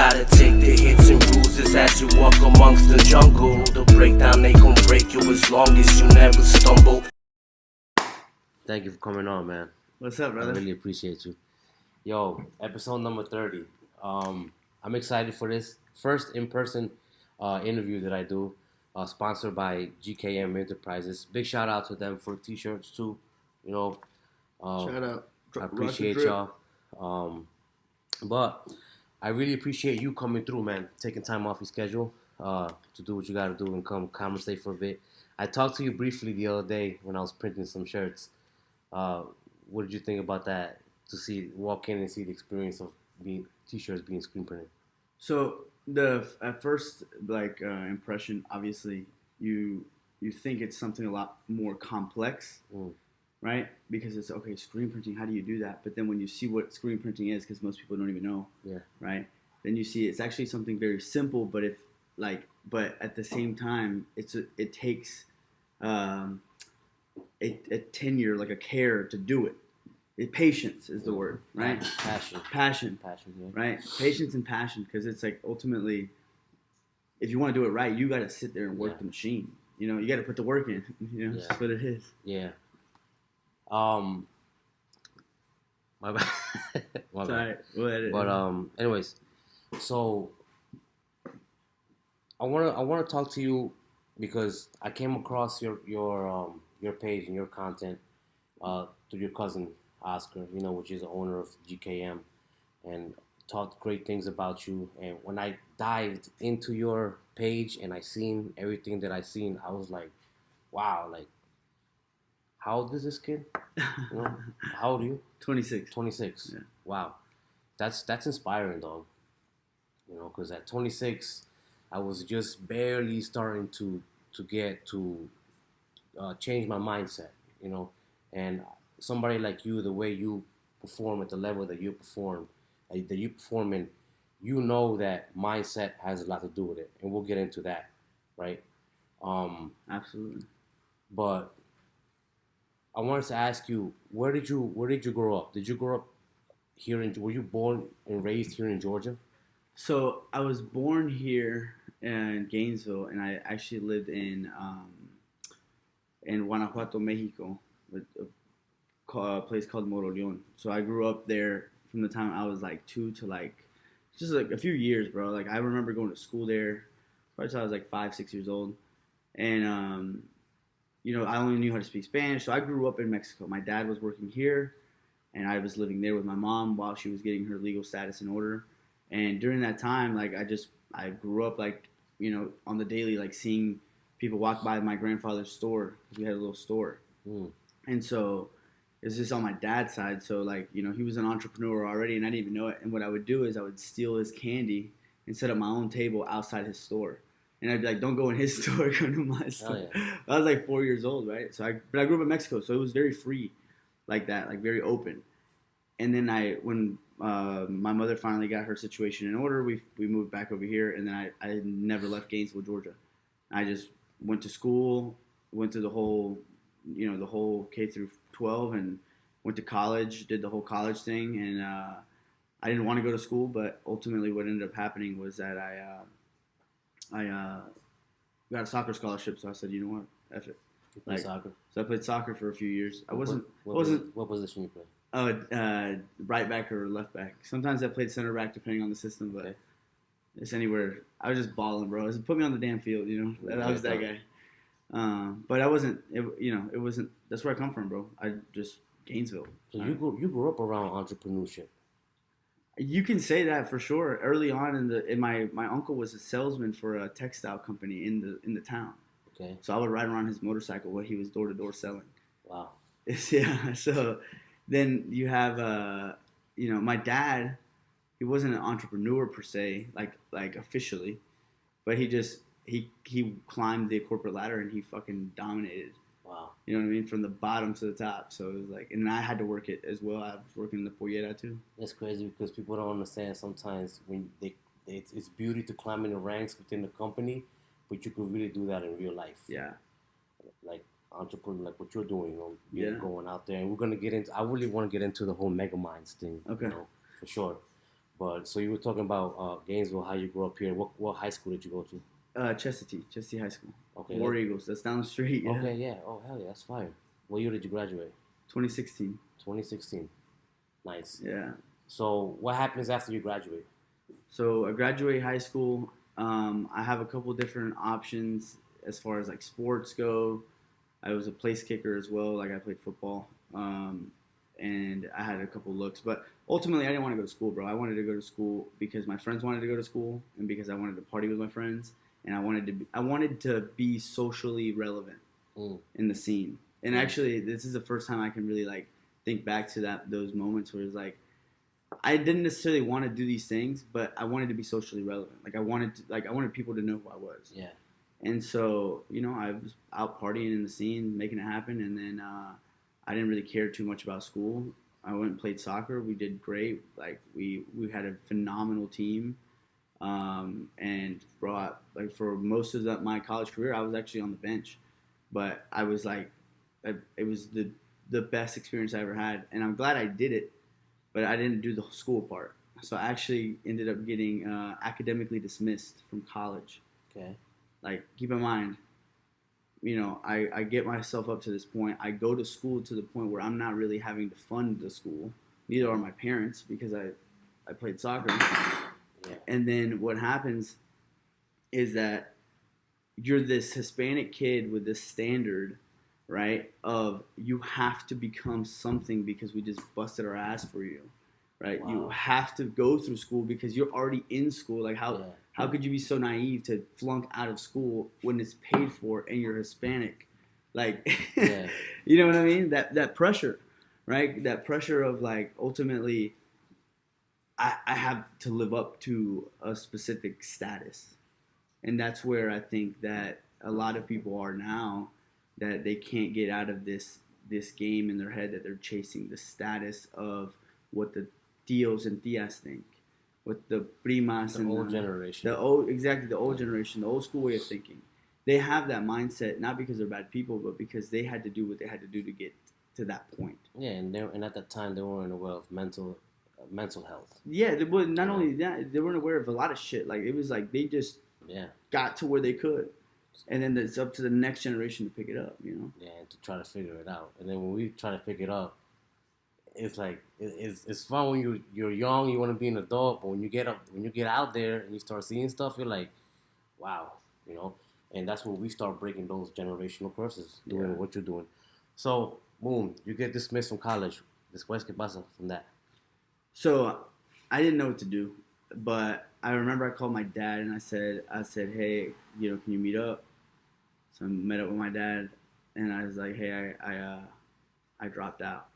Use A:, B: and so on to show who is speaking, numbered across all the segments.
A: gotta take the hits and bruises as you walk amongst the jungle. The breakdown, they gon' break you as long as you never stumble.
B: Thank you for coming on, man.
C: What's up, brother?
B: I really appreciate you. Yo, episode number 30. I'm excited for this first in-person interview that I do, sponsored by GKM Enterprises. Big shout out to them for t-shirts too. You know,
C: Shout out.
B: I appreciate y'all. But I really appreciate you coming through, man. Taking time off your schedule to do what you got to do and come conversate for a bit. I talked to you briefly the other day when I was printing some shirts. What did you think about that? To walk in and see the experience of t-shirts being screen printed.
C: So at first impression, obviously you think it's something a lot more complex, right? Because it's okay, screen printing. How do you do that? But then when you see what screen printing is, because most people don't even know, right? Then you see it's actually something very simple. But but at the same time, it takes a tenure, like a care to do it. Patience is the word, right? Passion, yeah. Right? Patience and passion, because it's like ultimately, if you want to do it right, you got to sit there and work the machine. You know, you got to put the work in. You know, that's what it is.
B: Yeah. My bad. My bad. But anyways, so I wanna talk to you because I came across your page and your content through your cousin Oscar, you know, which is the owner of GKM, and talked great things about you. And when I dived into your page and I seen everything that I seen, I was like, wow, like, how old is this kid? You know, how old are you?
C: 26.
B: 26.
C: Yeah.
B: Wow, that's inspiring, dog. You know, because at 26, I was just barely starting to get to change my mindset. You know, and somebody like you, the way you perform at the level that you perform in, you know that mindset has a lot to do with it, and we'll get into that, right?
C: Absolutely.
B: But I wanted to ask you, where did you grow up? Did you grow up here were you born and raised here in Georgia?
C: So I was born here in Gainesville, and I actually lived in Guanajuato, Mexico, a place called Moroleon. So I grew up there from the time I was like 2 to just like a few years, bro. Like I remember going to school there probably till I was like 5, 6 years old, and you know, I only knew how to speak Spanish. So I grew up in Mexico. My dad was working here, and I was living there with my mom while she was getting her legal status in order. And during that time, like I grew up like, you know, on the daily, like seeing people walk by my grandfather's store, because we had a little store. And so it's just on my dad's side. So like, you know, he was an entrepreneur already, and I didn't even know it. And what I would do is I would steal his candy and set up my own table outside his store. And I'd be like, don't go in his store, come to my store. Oh, yeah. I was like 4 years old, right? But I grew up in Mexico, so it was very free like that, like very open. And then when my mother finally got her situation in order, we moved back over here, and then I never left Gainesville, Georgia. I just went to school, went through the whole K through 12, and went to college, did the whole college thing, and I didn't want to go to school, but ultimately what ended up happening was that I got a soccer scholarship, so I said, you know what, F it.
B: You played soccer?
C: So I played soccer for a few years.
B: What position you play?
C: Right back or left back. Sometimes I played center back depending on the system, but it's anywhere. I was just balling, bro. Just put me on the damn field, you know. I was that guy. But I wasn't. It wasn't. That's where I come from, bro. I just Gainesville.
B: So you grew up around entrepreneurship.
C: You can say that for sure. Early on my uncle was a salesman for a textile company in the town.
B: Okay.
C: So I would ride around his motorcycle while he was door to door selling.
B: Wow.
C: Yeah. So then you have my dad. He wasn't an entrepreneur per se, like officially, but he climbed the corporate ladder and he fucking dominated.
B: Wow.
C: You know what I mean? From the bottom to the top. So it was like, and I had to work it as well. I was working in the pollera too.
B: That's crazy because people don't understand sometimes when it's beauty to climb in the ranks within the company, but you could really do that in real life.
C: Yeah.
B: Like entrepreneur, like what you're doing, you know, going out there. And we're gonna get into. I really want to get into the whole mega minds thing.
C: Okay.
B: You know, for sure. But so you were talking about Gainesville, how you grew up here. What high school did you go to?
C: Chesty High School.
B: Okay.
C: War Eagles. That's down the street. Yeah.
B: Okay, yeah. Oh hell yeah, that's fire. What year did you graduate?
C: 2016.
B: 2016. Nice.
C: Yeah.
B: So what happens after you graduate?
C: So I graduate high school. I have a couple different options as far as like sports go. I was a place kicker as well. Like I played football, and I had a couple looks. But ultimately, I didn't want to go to school, bro. I wanted to go to school because my friends wanted to go to school, and because I wanted to party with my friends, and I wanted to be socially relevant in the scene. And actually, this is the first time I can really like think back to those moments where it's like I didn't necessarily want to do these things, but I wanted to be socially relevant. Like I wanted people to know who I was.
B: Yeah.
C: And so, I was out partying in the scene, making it happen, and then I didn't really care too much about school. I went and played soccer. We did great. Like we had a phenomenal team, and brought like for most of my college career, I was actually on the bench, but I was like, it was the best experience I ever had, and I'm glad I did it, but I didn't do the school part. So I actually ended up getting academically dismissed from college.
B: Okay.
C: Like, keep in mind, I get myself up to this point. I go to school to the point where I'm not really having to fund the school. Neither are my parents because I played soccer.
B: Yeah.
C: And then what happens is that you're this Hispanic kid with this standard, right, of you have to become something because we just busted our ass for you, right? Wow. You have to go through school because you're already in school. Like, how could you be so naive to flunk out of school when it's paid for and you're Hispanic? Like, you know what I mean? That pressure, right? That pressure of like, ultimately, I have to live up to a specific status. And that's where I think that a lot of people are now, that they can't get out of this game in their head that they're chasing the status of what the tios and tias think. With the primas and
B: old generation.
C: The old generation, the old school way of thinking. They have that mindset not because they're bad people, but because they had to do what they had to do to get to that point.
B: Yeah, and at that time they weren't aware of mental health.
C: Yeah, they were not only that, they weren't aware of a lot of shit. Like it was like they just got to where they could, and then it's up to the next generation to pick it up.
B: Yeah, and to try to figure it out. And then when we try to pick it up, it's like it's fun when you're young, you want to be an adult, but when you get out there and you start seeing stuff, you're like, wow, and that's when we start breaking those generational curses, doing what you're doing. So boom, you get dismissed from college. Después qué pasa from that?
C: So I didn't know what to do, but I remember I called my dad and I said, hey, can you meet up? So I met up with my dad and I was like, hey, I dropped out.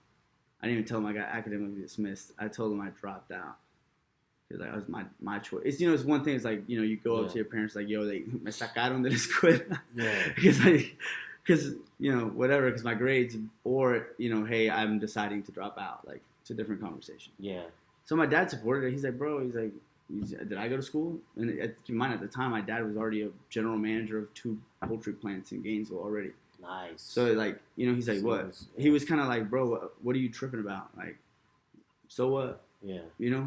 C: I didn't even tell him I got academically dismissed. I told him I dropped out because that was my choice. It's it's one thing. It's like you go up to your parents like, yo, they me sacaron de la escuela.
B: Yeah.
C: because whatever. Because my grades, or hey, I'm deciding to drop out. Like it's a different conversation.
B: Yeah.
C: So my dad supported it. He's like, bro. He's like, did I go to school? And keep in mind at the time, my dad was already a general manager of 2 poultry plants in Gainesville already.
B: Nice.
C: So like, he's like, what? He was kind of like, bro, what are you tripping about? Like, so what?
B: Yeah.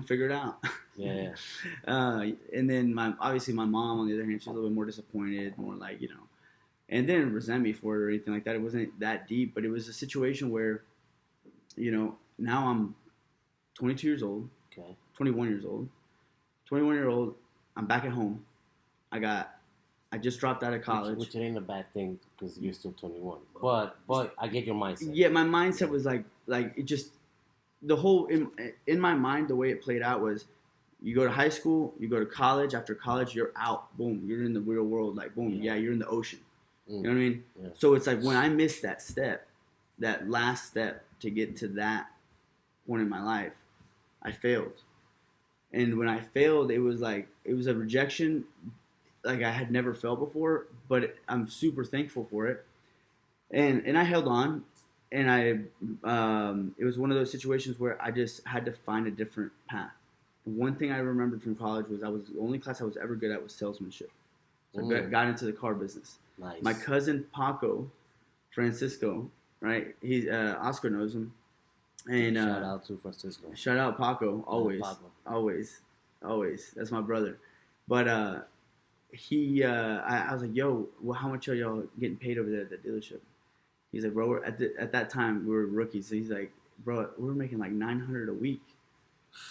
C: Figure it out.
B: Yeah.
C: And then obviously my mom, on the other hand, she's a little bit more disappointed, more like, and didn't resent me for it or anything like that. It wasn't that deep, but it was a situation where, now I'm 22 years old.
B: Okay.
C: 21 years old. 21-year-old. I'm back at home. I just dropped out of college.
B: Which ain't a bad thing because you're still 21. But I get your mindset.
C: Yeah, my mindset was like it just, the whole, in my mind, the way it played out was, you go to high school, you go to college, after college, you're out. Boom, you're in the real world. Like, boom, you're in the ocean. You know what I mean? Yeah. So it's like when I missed that step, that last step to get to that point in my life, I failed. And when I failed, it was a rejection like I had never felt before, but I'm super thankful for it. And I held on, and it was one of those situations where I just had to find a different path. One thing I remembered from college was the only class I was ever good at was salesmanship. So I got into the car business.
B: Nice.
C: My cousin Paco Francisco, right? He's Oscar knows him. And
B: Shout out to Francisco.
C: shout out Paco, always,
B: Paco.
C: always, always. That's my brother. But I was like, yo, well, how much are y'all getting paid over there at the dealership? He's like, bro, at that time we were rookies. So he's like, bro, we're making like 900 a week.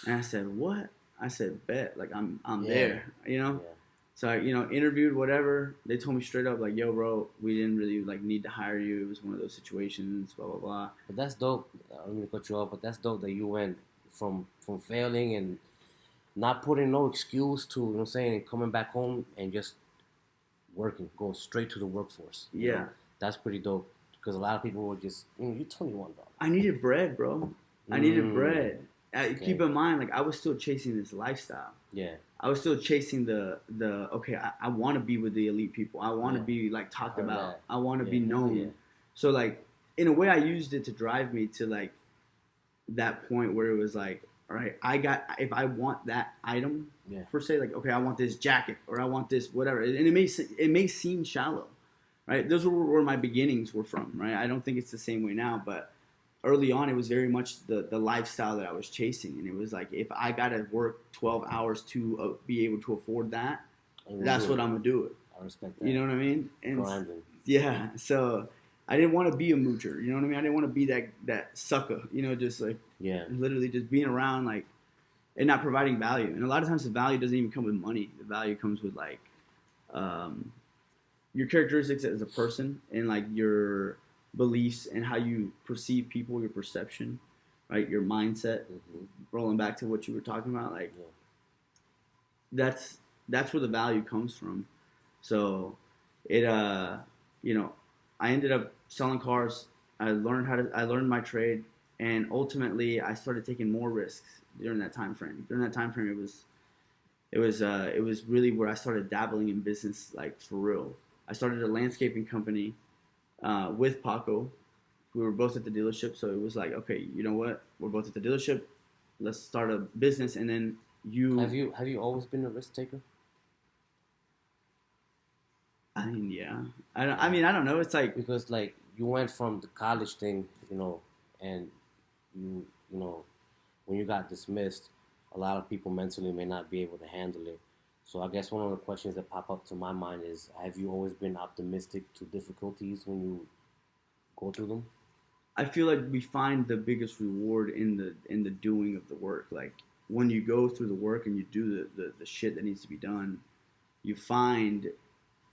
C: And I said, what? I said, bet, like I'm there, you know.
B: Yeah.
C: So I, interviewed, whatever. They told me straight up, like, yo, bro, we didn't really like need to hire you. It was one of those situations, blah blah blah.
B: But that's dope. I'm gonna cut you off, but that's dope that you went from failing and not putting no excuse to, you know what I'm saying, and coming back home and just working, going straight to the workforce. You
C: Yeah.
B: know? That's pretty dope. Because a lot of people would just, you're 21, dog.
C: I needed bread, bro. I needed bread. Keep in mind, like, I was still chasing this lifestyle.
B: Yeah.
C: I was still chasing the okay, I want to be with the elite people. I want to
B: Yeah.
C: be like talked
B: Heard
C: about.
B: that.
C: I want to be
B: Yeah.
C: known.
B: Yeah.
C: So like in a way, I used it to drive me to like that point where it was like, all right, if I want that item
B: Yeah.
C: per se, like, okay, I want this jacket or I want this whatever, and it may seem shallow, right? Those were where my beginnings were from, right? I don't think it's the same way now, but early on, it was very much the lifestyle that I was chasing. And it was like, if I got to work 12 hours to be able to afford that, that's what I'm going to do it.
B: I respect that.
C: You know what I mean? And
B: Grinding.
C: yeah, so I didn't want to be a moocher. You know what I mean? I didn't want to be that sucker, just like literally just being around like and not providing value. And a lot of times the value doesn't even come with money. The value comes with like your characteristics as a person and like your beliefs and how you perceive people, your perception, right? Your mindset.
B: Mm-hmm.
C: Rolling back to what you were talking about, like that's where the value comes from. So it I ended up selling cars. I learned my trade, and ultimately I started taking more risks during that time frame. During that time frame, it was really where I started dabbling in business, like for real. I started a landscaping company with Paco. We were both at the dealership, so it was like, okay, you know what? We're both at the dealership. Let's start a business, and then
B: Have you always been a risk taker?
C: I mean, yeah. I don't know. It's like
B: Because like you went from the college thing, and you know when you got dismissed, a lot of people mentally may not be able to handle it. So I guess one of the questions that pop up to my mind is, have you always been optimistic to difficulties when you go through them?
C: I feel like we find the biggest reward in the doing of the work. Like when you go through the work and you do the shit that needs to be done, you find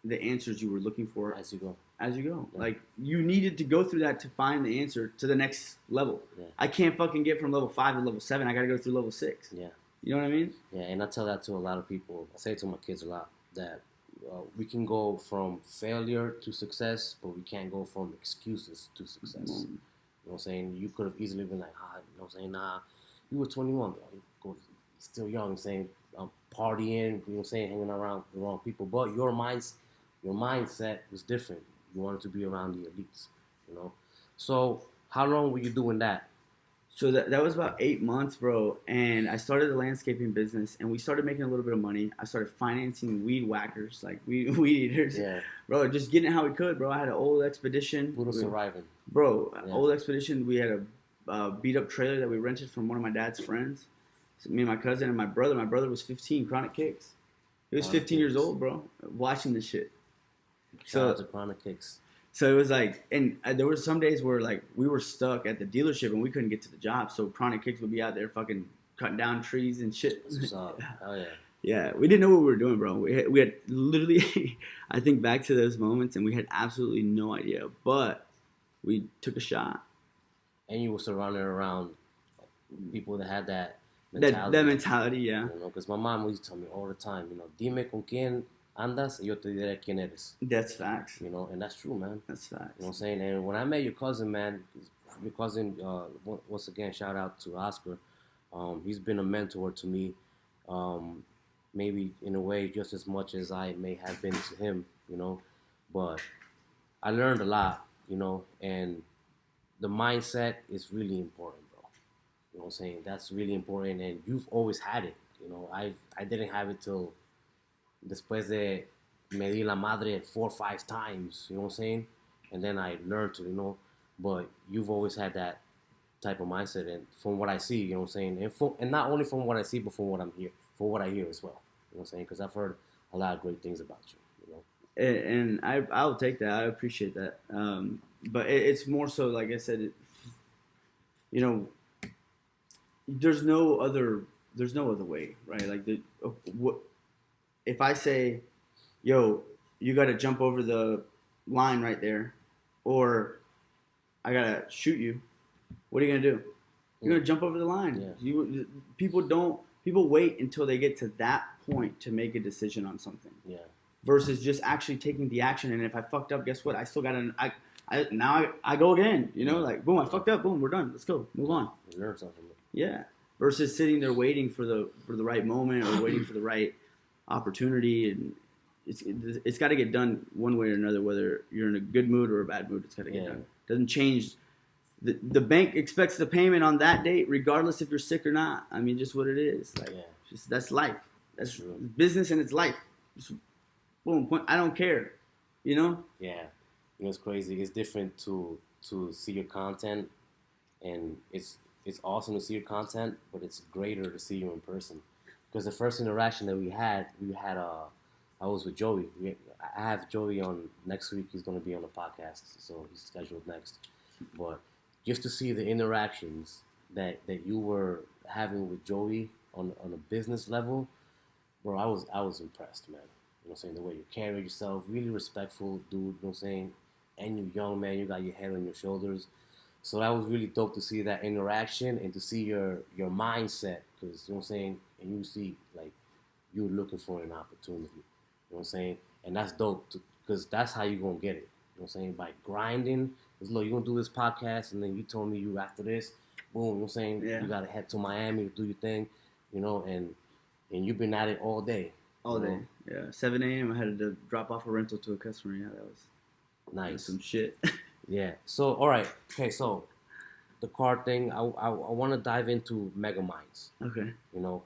C: the answers you were looking for
B: As you go.
C: Yeah.
B: Like
C: you needed to go through that to find the answer to the next level.
B: Yeah.
C: I can't fucking get from level 5 to level 7. I got to go through level 6.
B: Yeah.
C: You know what I mean?
B: Yeah, and I tell that to a lot of people. I say it to my kids a lot that we can go from failure to success, but we can't go from excuses to success.
C: Mm-hmm.
B: You know what I'm saying? You could have easily been like, you know what I'm saying? Nah, you were 21, bro. You're still young, saying partying, you know what I'm saying, hanging around the wrong people. But your mindset was different. You wanted to be around the elites, So how long were you doing that?
C: So that was about 8 months, bro. And I started the landscaping business, and we started making a little bit of money. I started financing weed whackers, like weed eaters.
B: Yeah.
C: Bro, just getting it how we could, bro. I had an old Expedition.
B: Puro surviving.
C: Bro, old Expedition. We had a beat-up trailer that we rented from one of my dad's friends. So me and my cousin and my brother. My brother was 15, Chronic Kicks. He was 15 years old, bro, watching this shit.
B: Shout out to Chronic Kicks.
C: So it was like, and there were some days where like we were stuck at the dealership and we couldn't get to the job. So Chronic Kicks would be out there fucking cutting down trees and shit.
B: That's what's up. Oh yeah.
C: Yeah, we didn't know what we were doing, bro. We had literally, I think back to those moments and we had absolutely no idea. But we took a shot.
B: And you were surrounded around people that had that mentality.
C: That mentality, yeah.
B: Because my mom used to tell me all the time, dime con quién andas, y yo te diré quién eres.
C: That's facts.
B: And that's true, man.
C: That's facts.
B: You know what I'm saying? And when I met your cousin, man, your cousin, once again, shout out to Oscar. He's been a mentor to me, maybe in a way just as much as I may have been to him, But I learned a lot, and the mindset is really important, bro. You know what I'm saying? That's really important, and you've always had it. I didn't have it till después de me di la madre 4 or 5 times, you know what I'm saying? And then I learned to, but you've always had that type of mindset, and from what I see, you know what I'm saying, and not only from what I see, but from what I hear as well. You know what I'm saying? Because I've heard a lot of great things about you. You know.
C: And I'll take that. I appreciate that. But it's more so, like I said, you know, there's no other way, right? Like what if I say, yo, you got to jump over the line right there, or I gotta shoot you. What are you gonna do? You're gonna jump over the line.
B: Yeah.
C: People wait until they get to that point to make a decision on something.
B: Yeah.
C: Versus just actually taking the action. And if I fucked up, guess what? I still got I go again. You know, like boom, I fucked up. Boom, we're done. Let's go. Move on.
B: Learn something.
C: Yeah. Versus sitting there waiting for the right moment or waiting for the right opportunity, and it's got to get done one way or another. Whether you're in a good mood or a bad mood, it's got to get done. It doesn't change. The bank expects the payment on that date, regardless if you're sick or not. I mean, just what it is. Like, just that's life. That's business and it's life. Just, boom. I don't care. You know.
B: Yeah. You know, it's crazy. It's different to see your content, and it's awesome to see your content, but it's greater to see you in person. Because the first interaction that we had I was with Joey. I have Joey on next week. He's going to be on the podcast, so he's scheduled next. But just to see the interactions that you were having with Joey on a business level, bro, I was impressed, man. You know what I'm saying? The way you carry yourself, really respectful dude, you know what I'm saying? And you're young, man. You got your head on your shoulders. So that was really dope to see that interaction and to see your mindset, because, you know what I'm saying? And you see, like, you're looking for an opportunity. You know what I'm saying? And that's dope, because that's how you're going to get it. You know what I'm saying? By grinding. Because, look, you're going to do this podcast, and then you told me you, after this, boom, you know what I'm saying? Yeah. You got to head to Miami to do your thing, you know, and you've been at it all day.
C: All day, yeah. 7 a.m. I had to drop off a rental to a customer. Yeah, that was
B: nice.
C: Some shit.
B: Yeah. So, all right. Okay, so the car thing, I want to dive into Mega Minds.
C: Okay.
B: You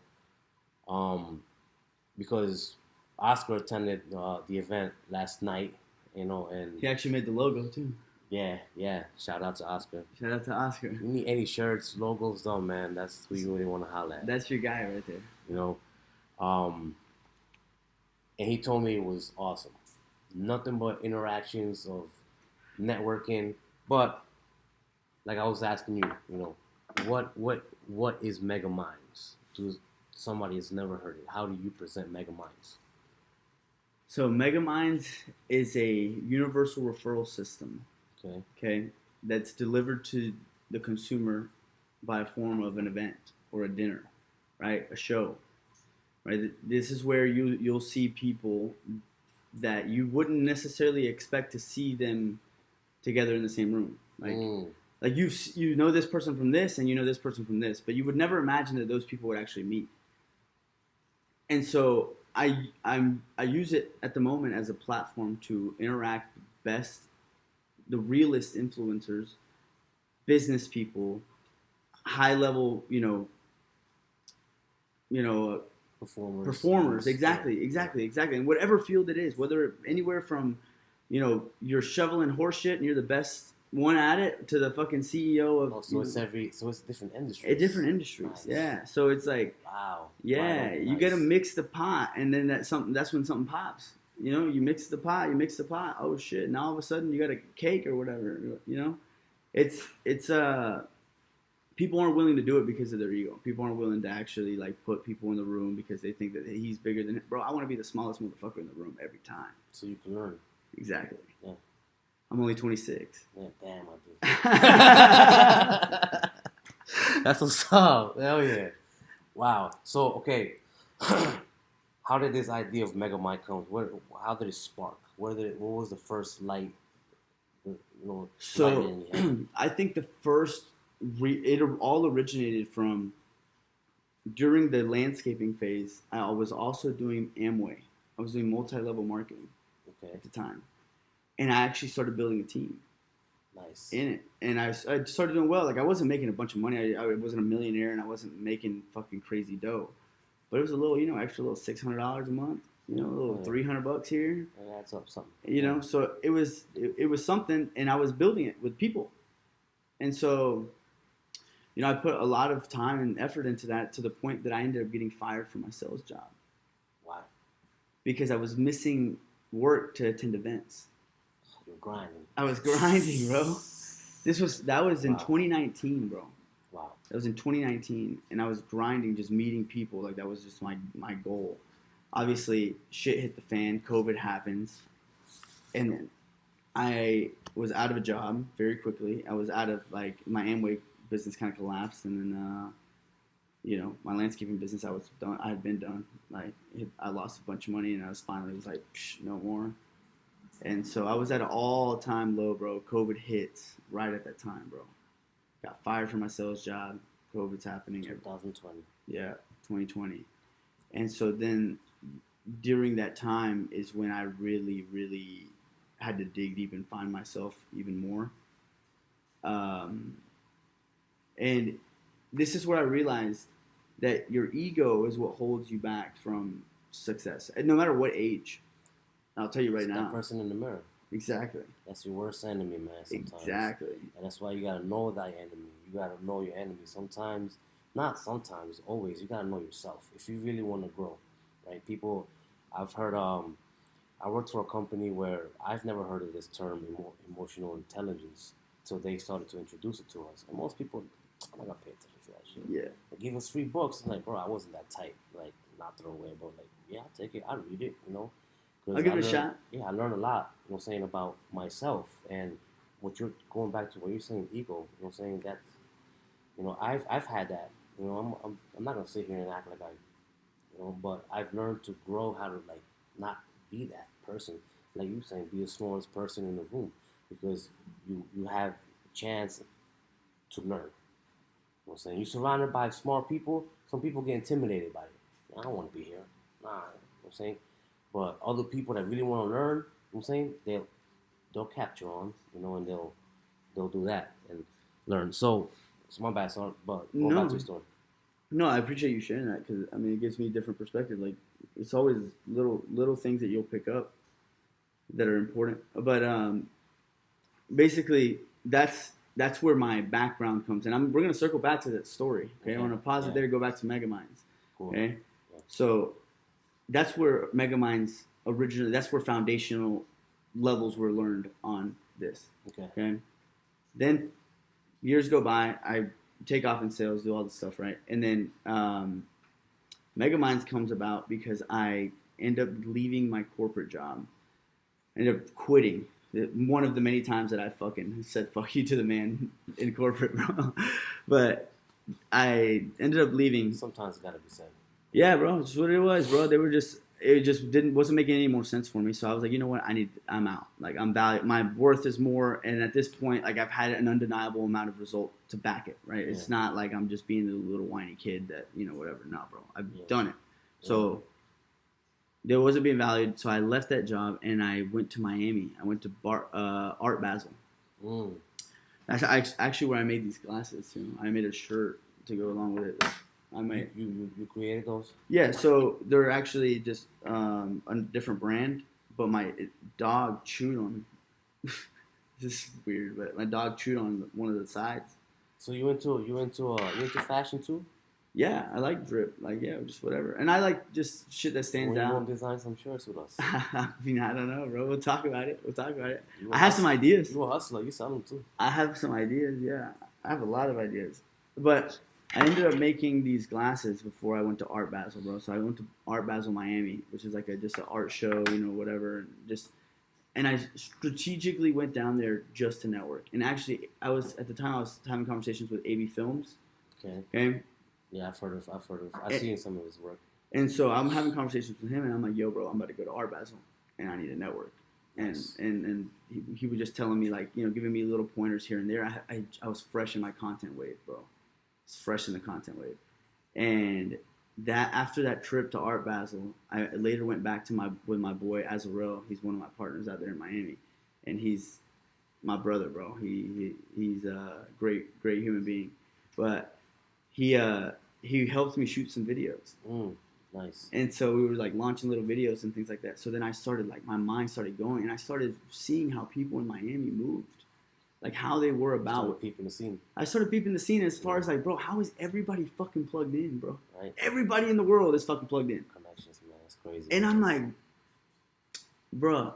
B: know, because Oscar attended the event last night, you know, and
C: he actually made the logo too.
B: Yeah. Shout out to Oscar.
C: Shout out to Oscar.
B: You need any shirts, logos, though, man. That's who you really want to holler at.
C: That's your guy right there.
B: You know, and he told me it was awesome. Nothing but interactions of networking. But like I was asking you, you know, what is Mega Minds? To somebody has never heard it. How do you present Mega Minds?
C: So Mega Minds is a universal referral system. Okay, that's delivered to the consumer by a form of an event or a dinner, right? A show, right? This is where you'll see people that you wouldn't necessarily expect to see them together in the same room. Like you know this person from this and you know this person from this, but you would never imagine that those people would actually meet. And so I use it at the moment as a platform to interact the realest influencers, business people, high level, performers. Exactly. In whatever field it is, whether anywhere from, you're shoveling horse shit and you're the best one at it to the fucking CEO of.
B: So it's different industries.
C: Different industries, nice. Yeah. So it's like,
B: wow.
C: Yeah,
B: wow,
C: you gotta mix the pot, and then that's when something pops. You mix the pot. Oh shit! Now all of a sudden you got a cake or whatever. It's people aren't willing to do it because of their ego. People aren't willing to actually put people in the room because they think that he's bigger than it. Bro, I want to be the smallest motherfucker in the room every time.
B: So you can learn.
C: Exactly.
B: Yeah.
C: I'm only 26.
B: Yeah, damn, I do. That's what's up. Hell yeah. Wow. So, okay. How did this idea of Mega Mind come? How did it spark? What was the first light?
C: So, I think the first, it all originated from during the landscaping phase. I was also doing Amway. I was doing multi-level marketing at the time. And I actually started building a team.
B: Nice. In
C: it. And I started doing well. I wasn't making a bunch of money. I wasn't a millionaire and I wasn't making fucking crazy dough. But it was a little, extra little $600 a month. A little $300 here.
B: And that's up something.
C: So it was something, and I was building it with people. And so I put a lot of time and effort into that to the point that I ended up getting fired from my sales job.
B: Why?
C: Because I was missing work to attend events.
B: You're grinding.
C: I was grinding, bro. That was in 2019, bro.
B: Wow.
C: That was in 2019, and I was grinding, just meeting people. Like, that was just my goal. Obviously, shit hit the fan. COVID happens, and then I was out of a job very quickly. I was out of, like, my Amway business kind of collapsed, and then my landscaping business, I had been done. Like, I lost a bunch of money, and I was like, no more. And so I was at an all-time low, bro. COVID hits right at that time, bro. Got fired from my sales job. COVID's happening.
B: 2020.
C: Yeah, 2020. And so then during that time is when I really, really had to dig deep and find myself even more. And this is where I realized that your ego is what holds you back from success, and no matter what age. I'll tell you right now.
B: That person in the mirror.
C: Exactly.
B: That's your worst enemy, man. Sometimes.
C: Exactly.
B: And that's why you gotta know thy enemy. You gotta know your enemy. Sometimes, not sometimes, always. You gotta know yourself if you really want to grow, right? People, I've heard. I worked for a company where I've never heard of this term, emotional intelligence, until they started to introduce it to us. And most people, I'm not gonna pay attention to that shit.
C: Yeah.
B: They gave us free books. I'm like, bro, I wasn't that tight. Like, not throw away, but like, yeah, I'll take it. I'll read it.
C: I'll give it a shot.
B: Yeah, I learned a lot, saying about myself and what you're going back to what you're saying, ego. Saying that, I've had that. I'm not gonna sit here and act like but I've learned to grow how to like not be that person, like you saying, be the smallest person in the room because you have a chance to learn. What I'm saying, you're surrounded by smart people. Some people get intimidated by it. I don't want to be here. Nah, you know what I'm saying. But other people that really want to learn, you know what I'm saying, they'll capture on, and they'll do that and learn. So it's my bad, son, but go back to your story.
C: No, I appreciate you sharing that because it gives me a different perspective. Like, it's always little things that you'll pick up that are important. But basically, that's where my background comes in. We're gonna circle back to that story. Okay, I want to pause it there. Go back to Megaminds.
B: Cool.
C: Okay, so that's where Megaminds originally. That's where foundational levels were learned on this. Okay. Then years go by. I take off in sales, do all this stuff, right? And then Megaminds comes about because I end up leaving my corporate job. I end up quitting. One of the many times that I fucking said fuck you to the man in corporate, bro. But I ended up leaving.
B: Sometimes it gotta be said.
C: Yeah, bro. That's what it was, bro. It wasn't making any more sense for me. So I was like, you know what? I'm out. Like, I'm valued. My worth is more. And at this point, like, I've had an undeniable amount of result to back it, right? Yeah. It's not like I'm just being a little whiny kid that, whatever. No, bro. I've done it. So there wasn't being valued. So I left that job and I went to Miami. I went to Art Basel. That's actually where I made these glasses too. I made a shirt to go along with it.
B: You created those?
C: Yeah, so they're actually just a different brand, but my dog chewed on. This is weird, but my dog chewed on one of the sides.
B: So you into fashion too?
C: Yeah, I like drip, just whatever, and I like just shit that stands out.
B: You want to design some shirts with us?
C: I don't know, bro. We'll talk about it. I have some ideas.
B: You're a hustler. You sell them too.
C: I have some ideas. Yeah, I have a lot of ideas, but I ended up making these glasses before I went to Art Basel, bro. So I went to Art Basel Miami, which is like just an art show, whatever. And I strategically went down there just to network. And actually, I was having conversations with AB Films. Okay.
B: Yeah, I've heard of. I've seen some of his work.
C: And so I'm having conversations with him, and I'm like, yo, bro, I'm about to go to Art Basel, and I need a network. And he was just telling me, like, giving me little pointers here and there. I was fresh in my content wave, bro. It's fresh in the content wave. And that after that trip to Art Basel, I later went back with my boy Azarel. He's one of my partners out there in Miami, and he's my brother, bro. He's a great human being, but he helped me shoot some videos.
B: Nice.
C: And so we were like launching little videos and things like that. So then I started, like, my mind started going, and I started seeing how people in Miami moved. like how they were about.
B: Started peeping the scene.
C: I started peeping the scene as far as like, bro, how is everybody fucking plugged in, bro?
B: Right.
C: Everybody in the world is fucking plugged in.
B: Connections, man. That's crazy.
C: And I'm like, bro,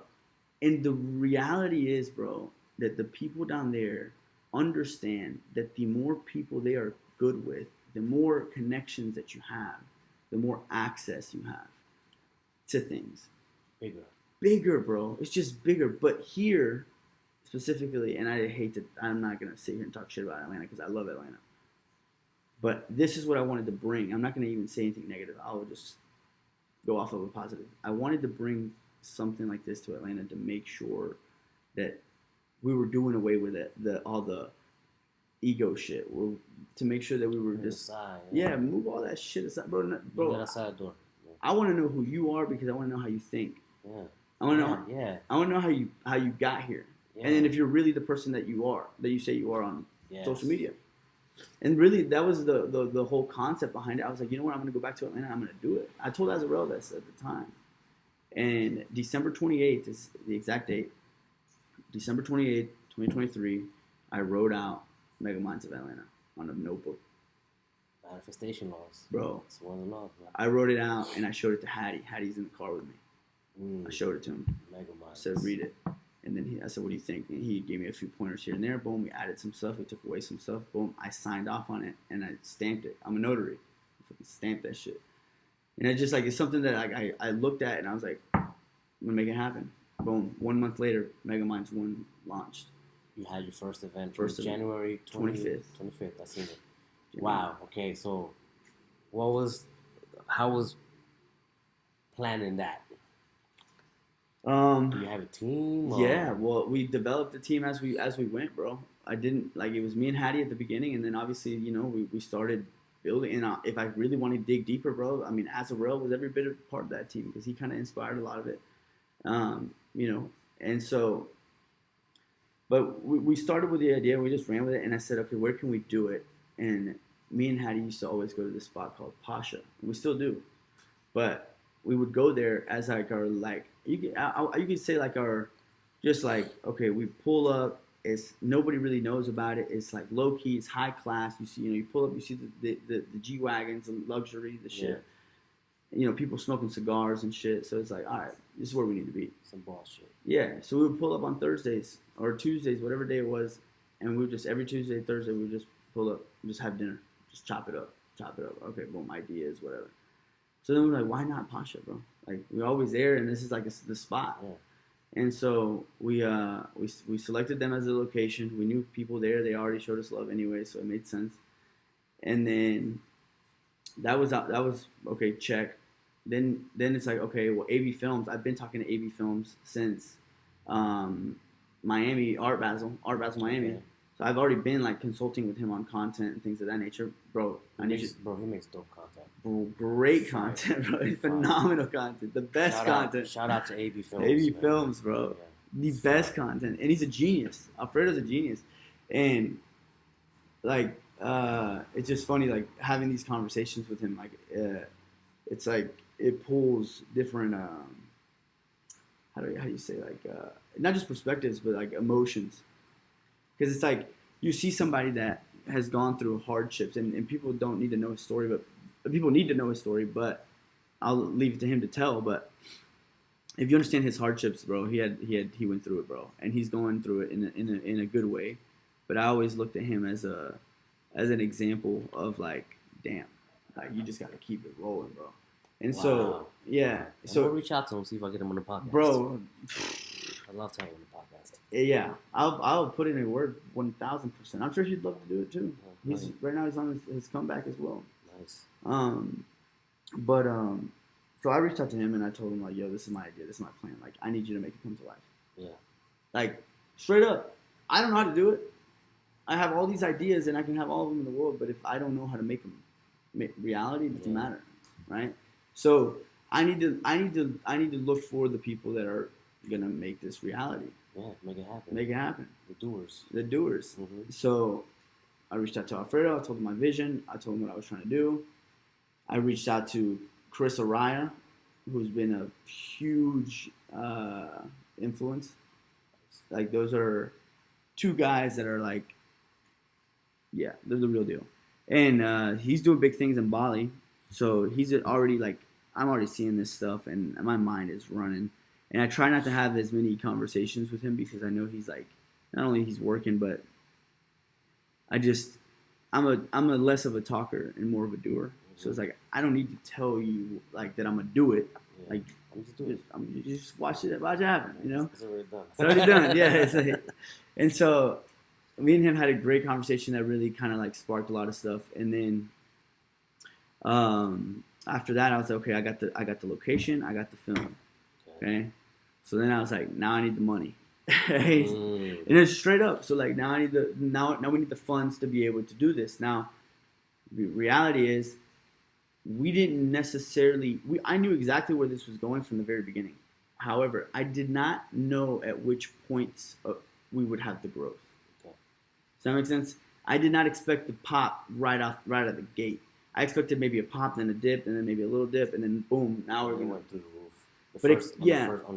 C: and the reality is, bro, that the people down there understand that the more people they are good with, the more connections that you have, the more access you have to things. Bigger, bro. It's just bigger. But here, specifically, and I'm not going to sit here and talk shit about Atlanta because I love Atlanta. But this is what I wanted to bring. I'm not going to even say anything negative. I will just go off of a positive. I wanted to bring something like this to Atlanta to make sure that we were doing away with all the ego shit. To make sure that we were just
B: aside,
C: move all that shit aside, bro.
B: Get outside the door. Yeah.
C: I want to know who you are because I want to know how you think.
B: Yeah.
C: I want to know. I want to know how you got here, and then if you're really the person that you say you are on social media. And really, that was the whole concept behind it. I was like, you know what? I'm going to go back to Atlanta. I'm going to do it. I told Azarel this at the time. And December 28th is the exact date. December 28th, 2023, I wrote out Mega Minds of Atlanta on a notebook.
B: Manifestation laws.
C: Bro.
B: It's one of the laws, man.
C: I wrote it out and I showed it to Hattie. Hattie's in the car with me. I showed it to him.
B: Mega Minds.
C: I said, read it. And then I said, what do you think? And he gave me a few pointers here and there. Boom, we added some stuff. We took away some stuff. Boom, I signed off on it and I stamped it. I'm a notary. I fucking stamped that shit. And it's just like, it's something that I looked at and I was like, I'm going to make it happen. Boom. 1 month later, Mega Minds 1 launched.
B: You had your first event January 25th. I seen it. Wow. Okay, so how was planning that? Do you have a team? Or?
C: Yeah, well, we developed the team as we went, bro. It was me and Hattie at the beginning, and then obviously, you know, we started building. And if I really want to dig deeper, bro, I mean, Azarel was every bit of part of that team because he kind of inspired a lot of it, you know. And so, but we started with the idea, we just ran with it, and I said, okay, where can we do it? And me and Hattie used to always go to this spot called Pasha, and we still do, but we would go there as like our you could say like our, just like, okay, we pull up. It's nobody really knows about it. It's like low key. It's high class. You see, you pull up. You see the G wagons, the luxury, the shit. Yeah. You know, people smoking cigars and shit. So it's like, all right, this is where we need to be.
B: Some bullshit.
C: Yeah. So we would pull up on Thursdays or Tuesdays, whatever day it was, and we would just every Tuesday, Thursday, we would just pull up, just have dinner, just chop it up. Okay, boom, ideas, whatever. So then we're like, why not Pasha, bro? Like, we're always there, and this is like the spot. Yeah. And so we selected them as a location. We knew people there. They already showed us love anyway, so it made sense. And then that was okay, check. Then it's like, okay, well, AB Films. I've been talking to AB Films since Miami, Art Basel Miami. Okay. So I've already been like consulting with him on content and things of that nature, bro.
B: He makes dope content.
C: Bro, great content, bro. Phenomenal content, the best content.
B: Shout out to AB Films.
C: AB Films, bro. Yeah. The best content, and he's a genius. Alfredo's a genius, and like it's just funny, like having these conversations with him. Like it's like it pulls different. How do you say, like not just perspectives, but like emotions. Because it's like you see somebody that has gone through hardships, and people don't need to know his story, but people need to know his story. But I'll leave it to him to tell. But if you understand his hardships, bro, he went through it, bro, and he's going through it in a good way. But I always looked at him as an example of like, damn, like you just gotta keep it rolling, bro. And so yeah, so
B: we'll reach out to him, see if I get him on the podcast,
C: bro.
B: I'd love to have him on the podcast.
C: Yeah, I'll put in a word 1,000%. I'm sure he'd love to do it too. Right now he's on his comeback as well.
B: Nice.
C: So I reached out to him and I told him like, yo, this is my idea, this is my plan. Like, I need you to make it come to life.
B: Yeah.
C: Like, straight up, I don't know how to do it. I have all these ideas and I can have all of them in the world, but if I don't know how to make them reality, it doesn't matter, right? So I need to look for the people that are gonna make this reality.
B: Yeah, make it happen.
C: Make it happen.
B: The doers.
C: Mm-hmm. So I reached out to Alfredo. I told him my vision. I told him what I was trying to do. I reached out to Chris Araya, who's been a huge influence. Like, those are two guys that are like, yeah, they're the real deal. And he's doing big things in Bali, so he's already like, I'm already seeing this stuff, and my mind is running. And I try not to have as many conversations with him because I know he's like, not only he's working, but I'm a less of a talker and more of a doer. So it's like I don't need to tell you like that I'm gonna do it.
B: Yeah.
C: Like
B: I'm just doing it.
C: you just watch it happen. You know,
B: It's already done.
C: it's already done. Yeah, it's like, and so me and him had a great conversation that really kind of like sparked a lot of stuff. And then after that, I was like, okay, I got the location, I got the film. Okay, so then I was like, now I need the money. And it's straight up. So like now we need the funds to be able to do this. Now, the reality is, we didn't necessarily. I knew exactly where this was going from the very beginning. However, I did not know at which points we would have the growth. Okay. Does that make sense? I did not expect the pop right out of the gate. I expected maybe a pop, then a dip, and then maybe a little dip, and then boom. Now we're going
B: went through the roof. On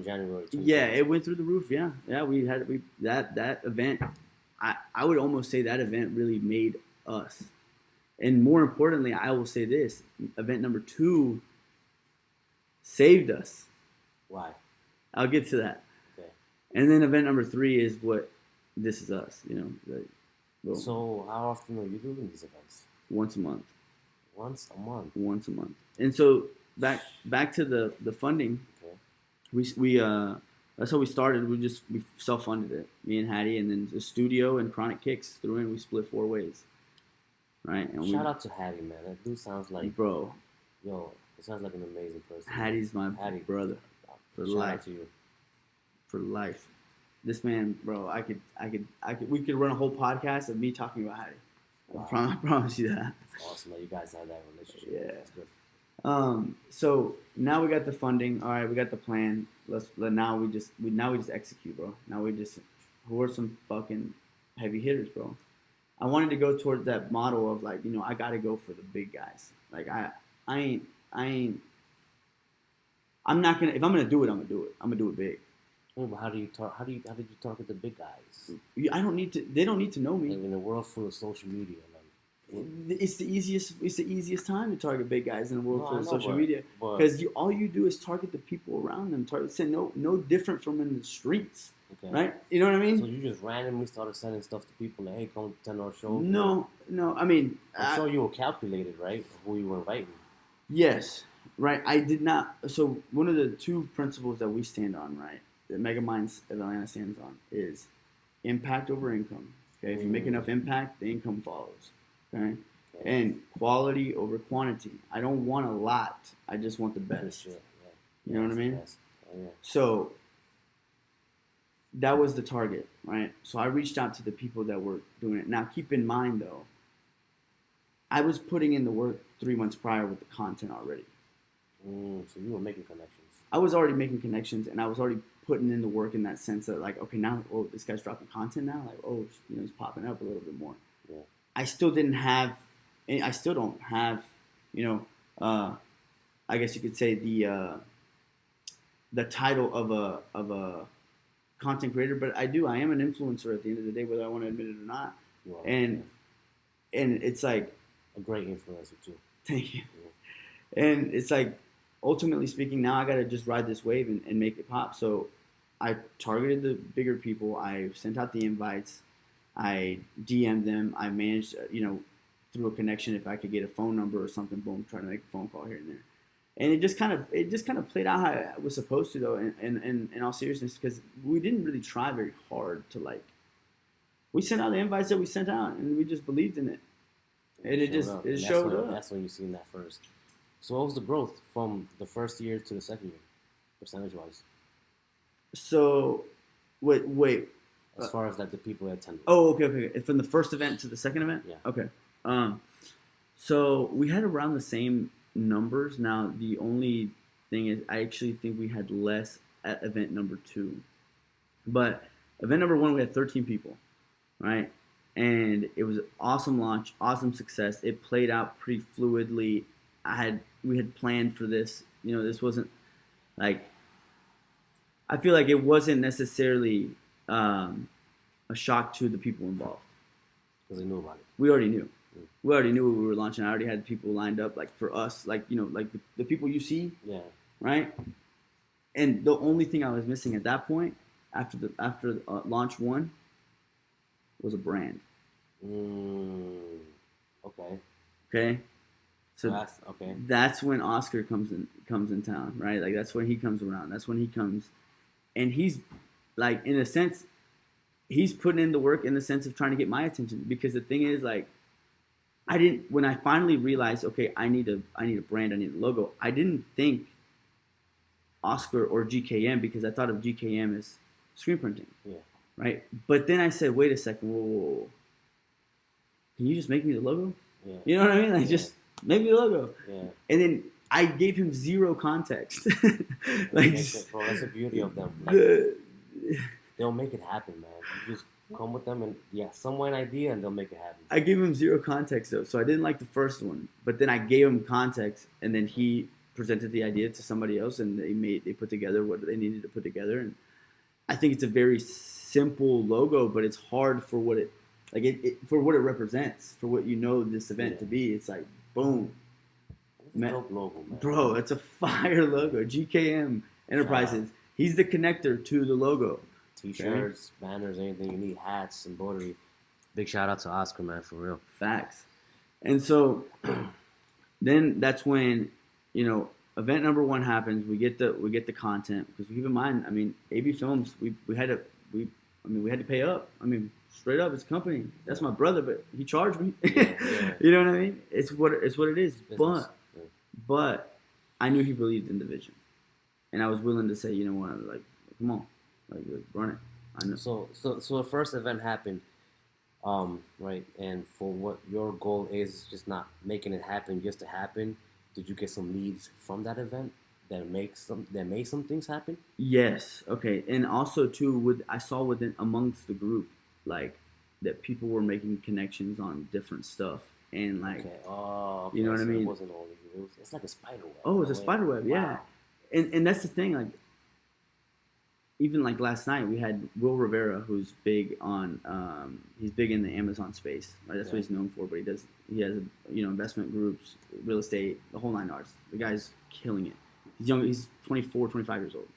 B: January 21st.
C: Yeah, it went through the roof. Yeah, that event. I would almost say that event really made us. And more importantly, I will say this: event number 2 saved us.
B: Why?
C: I'll get to that.
B: Okay.
C: And then event number 3 is what This Is Us. You know.
B: So how often are you doing these events?
C: Once a month.
B: Once a month.
C: Once a month. And so back to the funding. We that's how we started. We self-funded it, me and Hattie, and then the studio and Chronic Kicks threw in. We split 4 ways, right? And
B: shout out to Hattie, man. That dude sounds like
C: bro.
B: Yo, it sounds like an amazing person.
C: Hattie's my brother for
B: shout
C: life.
B: Out to you.
C: For life, this man, bro. We could run a whole podcast of me talking about Hattie. Wow. I promise you that.
B: That's awesome that you guys have that relationship.
C: Yeah,
B: that's good.
C: So now we got the funding. All right, we got the plan. Now we just execute, bro. Now who are some fucking heavy hitters, bro? I wanted to go towards that model of like, you know, I got to go for the big guys. Like I'm not gonna, if I'm gonna do it, I'm gonna do it big.
B: Well, how did you target the big guys?
C: I don't need to. They don't need to know me.
B: Like in a world full of social media.
C: It's the easiest time to target big guys in a world full of social media, because all you do is target the people around them. Say no different from in the streets, okay. Right? You know what I mean?
B: So you just randomly started sending stuff to people like, hey, come attend our show.
C: No. I mean,
B: I'm sure you were calculated, right? Who you were inviting.
C: Yes, right. I did not. So one of the 2 principles that we stand on, right, that Mega Minds Atlanta stands on, is impact over income. Okay, if you make enough impact, the income follows. Okay? And quality over quantity. I don't want a lot. I just want the best. Yeah. You know what I mean? Oh, yeah. So that was the target, right? So I reached out to the people that were doing it. Now, keep in mind, though, I was putting in the work 3 months prior with the content already.
B: So you were making connections.
C: I was already making connections, and I was already putting in the work in that sense that, like, okay, now, this guy's dropping content now. Like, he's popping up a little bit more. Yeah. I still don't have, I guess you could say the title of a content creator, but I am an influencer at the end of the day, whether I want to admit it or not. And it's like
B: a great influencer too.
C: Thank you. Yeah. And it's like, ultimately speaking, now I got to just ride this wave and make it pop. So I targeted the bigger people. I sent out the invites. I DM'd them. I managed, through a connection, if I could get a phone number or something, boom, trying to make a phone call here and there. And it just kind of played out how it was supposed to, though. In all seriousness, because we didn't really try very hard to we sent out the invites that we sent out, and we just believed in it, and it showed up.
B: That's when you seen that first. So what was the growth from the first year to the second year, percentage-wise?
C: So, wait.
B: As far as the people that attended.
C: Oh, okay. From the first event to the second event?
B: Yeah.
C: Okay. So we had around the same numbers. Now, the only thing is, I actually think we had less at event number 2. But event number 1, we had 13 people, right? And it was an awesome launch, awesome success. It played out pretty fluidly. We had planned for this. This wasn't I feel like it wasn't necessarily a shock to the people involved.
B: Because they knew about it.
C: We already knew. We already knew what we were launching. I already had people lined up, like for us, like like the people you see, right? And the only thing I was missing at that point, after launch one, was a brand.
B: Okay.
C: Okay. So
B: that's okay.
C: That's when Oscar comes in town, right? Like that's when he comes around. That's when he comes, and he's like, in a sense, he's putting in the work in the sense of trying to get my attention. Because the thing is, like, when I finally realized, okay, I need a brand, I need a logo. I didn't think Oscar or GKM, because I thought of GKM as screen printing, right? But then I said, wait a second, whoa. Can you just make me the logo? Yeah. You know what I mean? Like, just make me the logo. Yeah. And then I gave him zero context. Like,
B: bro, that's the beauty of them. Like, they'll make it happen, man. You just come with them and somewhere an idea, and they'll make it happen.
C: I gave him zero context though, so I didn't like the first one. But then I gave him context, and then he presented the idea to somebody else, and they put together what they needed to put together. And I think it's a very simple logo, but it's hard for what it for what it represents, for what this event to be. It's like boom,
B: man. Dope logo, man.
C: Bro, it's a fire logo. GKM Enterprises. He's the connector to the logo.
B: T-shirts, banners, anything you need, hats, embroidery. Big shout out to Oscar, man, for real.
C: Facts. And so then that's when, event number one happens. We get the content, because keep in mind, I mean, AB Films, we had to pay up. I mean, straight up, it's a company. That's my brother, but he charged me. You know what I mean? It's what it is. But I knew he believed in the vision, and I was willing to say, you know what, like, come on. Like, run it. I know.
B: So the first event happened, right? And for what your goal is, just not making it happen just to happen. Did you get some leads from that event that made some things happen?
C: Yes. Okay. And also too, I saw amongst the group, like, that people were making connections on different stuff, and like, you know what I mean?
B: It wasn't only it's like a spider web.
C: Oh, it's a spider web. Yeah. Wow. And that's the thing, like. Even like last night, we had Will Rivera, who's big on, he's big in the Amazon space, right? That's what he's known for. But he has investment groups, real estate, the whole 9 yards. The guy's killing it. He's young. He's 24, 25 years old,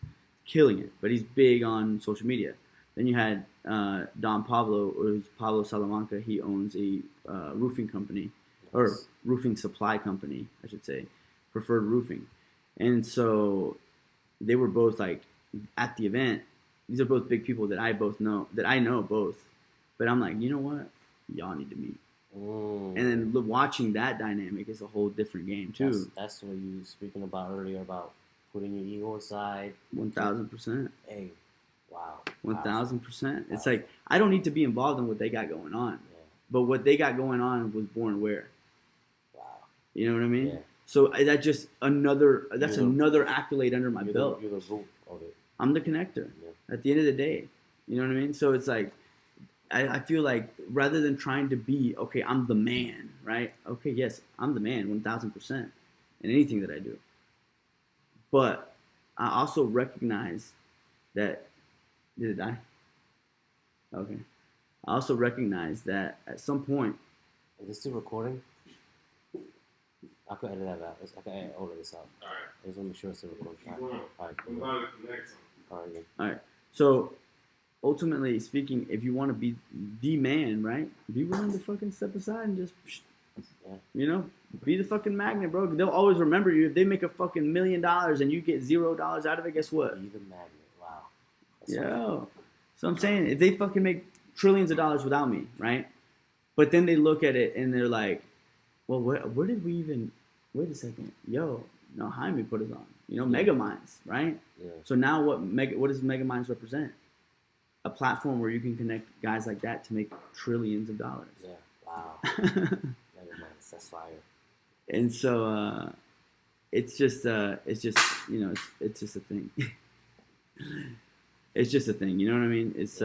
C: killing it. But he's big on social media. Then you had Don Pablo, who's Pablo Salamanca. He owns a roofing company, or roofing supply company, I should say, Preferred Roofing. And so they were both like, at the event. These are both big people that I know both, but I'm like, you know what, y'all need to meet. And then watching that dynamic is a whole different game too.
B: That's what you were speaking about earlier, about putting your ego aside.
C: 1,000%.
B: Hey, wow.
C: 1,000%. It's like, I don't need to be involved in what they got going on, but what they got going on was born where. Wow. You know what I mean? Yeah. So that's just another accolade under my belt.
B: You're the root of it.
C: I'm the connector at the end of the day. You know what I mean? So it's like, I feel like rather than trying to be, okay, I'm the man, right? Okay, yes, I'm the man 1,000% in anything that I do. But I also recognize that, did it die? Okay. I also recognize that at some point.
B: Is this still recording? I could edit that out. I could edit all of this out. All right. I just want to make sure it's still recording. All right.
C: All right. So, ultimately speaking, if you want to be the man, right? Be willing to fucking step aside and just, be the fucking magnet, bro. They'll always remember you. If they make a fucking $1 million and you get $0 out of it, guess what?
B: Be the magnet. Wow.
C: Yeah. So I'm saying, if they fucking make trillions of dollars without me, right? But then they look at it and they're like, well, where did we even? Wait a second. Yo, no, Jaime put us on. Mega Minds, right? Yeah. So now what does Mega Minds represent? A platform where you can connect guys like that to make trillions of dollars.
B: Yeah. Wow. Mega Minds, that's fire.
C: And so it's just it's just a thing. It's just a thing, you know what I mean? It's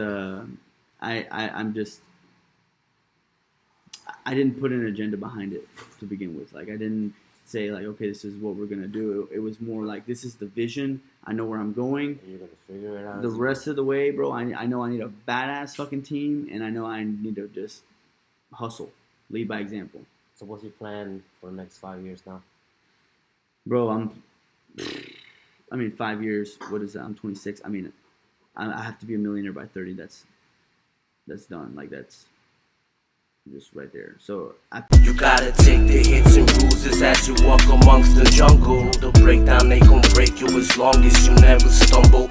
C: I didn't put an agenda behind it to begin with. Like, I didn't say like, okay, this is what we're gonna do. It was more like, this is the vision. I know where I'm going.
B: You're gonna figure it out.
C: The rest of the way, bro, I know I need a badass fucking team, and I know I need to just hustle, lead by example.
B: So what's your plan for the next 5 years now?
C: Bro, 5 years. What is that? I'm 26. I mean, I have to be a millionaire by 30. That's done. Like, that's just right there. So
A: you gotta take the hits and bruises as you walk amongst the jungle. The breakdown they gon' break you as long as you never stumble.